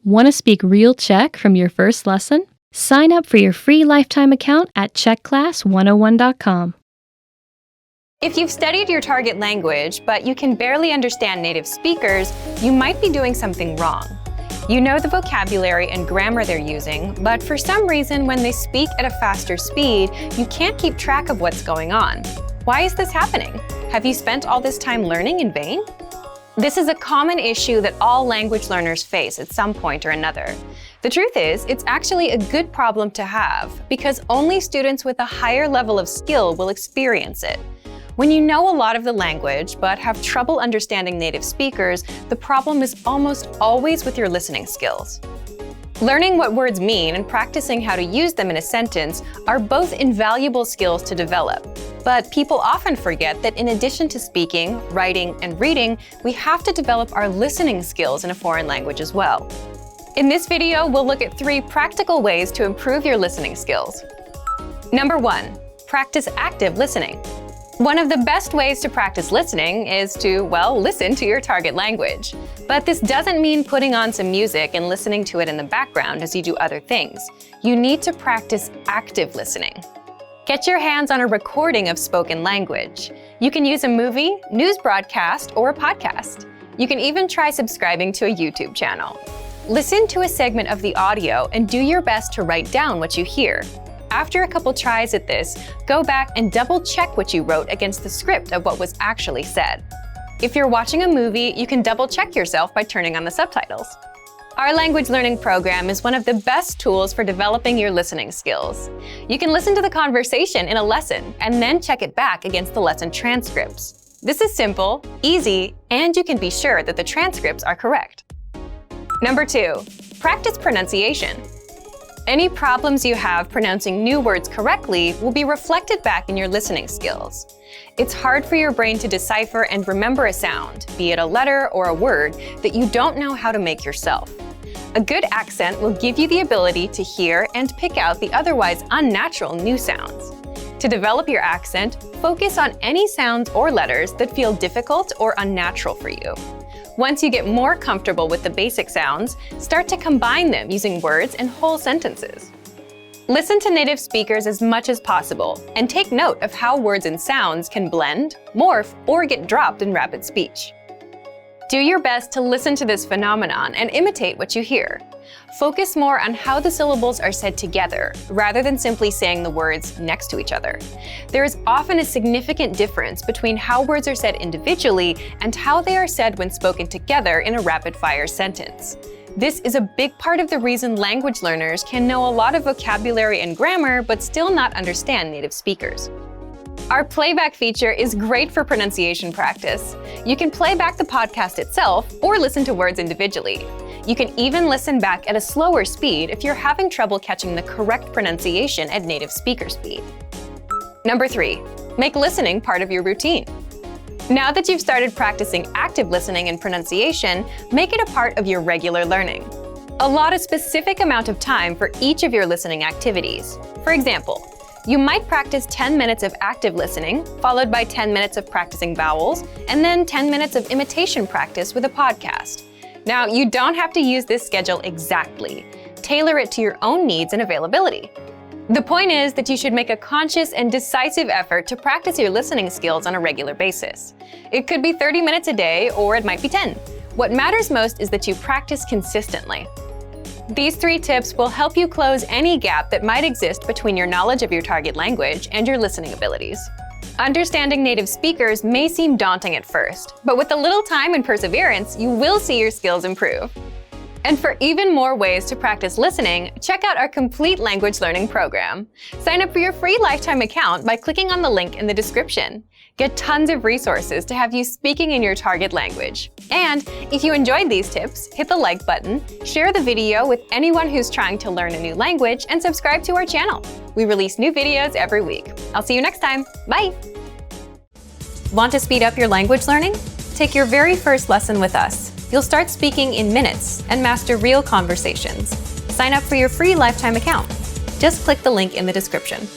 Want to speak real Czech from your first lesson? Sign up for your free lifetime account at czechclass101.com. If you've studied your target language, but you can barely understand native speakers, you might be doing something wrong. You know the vocabulary and grammar they're using, but for some reason, when they speak at a faster speed, you can't keep track of what's going on. Why is this happening? Have you spent all this time learning in vain? This is a common issue that all language learners face at some point or another. The truth is, it's actually a good problem to have, because only students with a higher level of skill will experience it. When you know a lot of the language, but have trouble understanding native speakers, the problem is almost always with your listening skills. Learning what words mean and practicing how to use them in a sentence are both invaluable skills to develop. But people often forget that in addition to speaking, writing, and reading, we have to develop our listening skills in a foreign language as well. In this video, we'll look at 3 practical ways to improve your listening skills. Number 1, practice active listening. One of the best ways to practice listening is to, listen to your target language. But this doesn't mean putting on some music and listening to it in the background as you do other things. You need to practice active listening. Get your hands on a recording of spoken language. You can use a movie, news broadcast, or a podcast. You can even try subscribing to a YouTube channel. Listen to a segment of the audio and do your best to write down what you hear. After a couple tries at this, go back and double-check what you wrote against the script of what was actually said. If you're watching a movie, you can double-check yourself by turning on the subtitles. Our language learning program is one of the best tools for developing your listening skills. You can listen to the conversation in a lesson and then check it back against the lesson transcripts. This is simple, easy, and you can be sure that the transcripts are correct. Number 2, practice pronunciation. Any problems you have pronouncing new words correctly will be reflected back in your listening skills. It's hard for your brain to decipher and remember a sound, be it a letter or a word, that you don't know how to make yourself. A good accent will give you the ability to hear and pick out the otherwise unnatural new sounds. To develop your accent, focus on any sounds or letters that feel difficult or unnatural for you. Once you get more comfortable with the basic sounds, start to combine them using words and whole sentences. Listen to native speakers as much as possible, and take note of how words and sounds can blend, morph, or get dropped in rapid speech. Do your best to listen to this phenomenon and imitate what you hear. Focus more on how the syllables are said together, rather than simply saying the words next to each other. There is often a significant difference between how words are said individually and how they are said when spoken together in a rapid-fire sentence. This is a big part of the reason language learners can know a lot of vocabulary and grammar but still not understand native speakers. Our playback feature is great for pronunciation practice. You can play back the podcast itself or listen to words individually. You can even listen back at a slower speed if you're having trouble catching the correct pronunciation at native speaker speed. Number 3, make listening part of your routine. Now that you've started practicing active listening and pronunciation, make it a part of your regular learning. Allot a specific amount of time for each of your listening activities. For example, you might practice 10 minutes of active listening, followed by 10 minutes of practicing vowels, and then 10 minutes of imitation practice with a podcast. Now, you don't have to use this schedule exactly. Tailor it to your own needs and availability. The point is that you should make a conscious and decisive effort to practice your listening skills on a regular basis. It could be 30 minutes a day, or it might be 10. What matters most is that you practice consistently. These 3 tips will help you close any gap that might exist between your knowledge of your target language and your listening abilities. Understanding native speakers may seem daunting at first, but with a little time and perseverance, you will see your skills improve. And for even more ways to practice listening, check out our complete language learning program. Sign up for your free lifetime account by clicking on the link in the description. Get tons of resources to have you speaking in your target language. And if you enjoyed these tips, hit the like button, share the video with anyone who's trying to learn a new language, and subscribe to our channel. We release new videos every week. I'll see you next time. Bye! Want to speed up your language learning? Take your very first lesson with us. You'll start speaking in minutes and master real conversations. Sign up for your free lifetime account. Just click the link in the description.